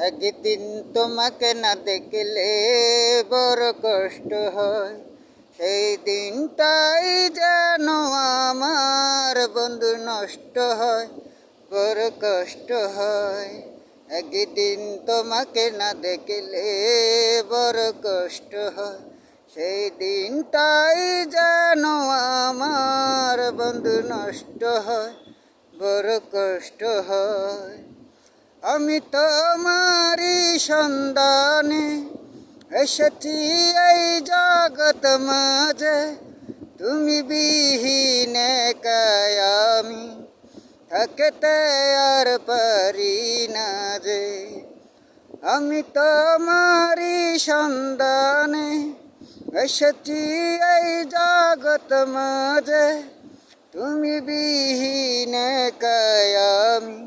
একদিন তোমাকে না দেখলে বড় কষ্ট হয়, সেই দিনটাই যেন আমার বন্ধু নষ্ট হয়, বড় কষ্ট হয়। একদিন তোমাকে না দেখলে বড় কষ্ট হয়, সেই দিনটাই যেন আমার বন্ধু নষ্ট হয়, বড় কষ্ট হয়। আমি তোমারি সন্ধানে এসেছি এই জগৎ মাঝে, তুমি বিহীনে আমি থাকতে আর পারি না যে। আমি তোমারি সন্ধানে এসেছি এই জগৎ মাঝে, তুমি বিহীনে আমি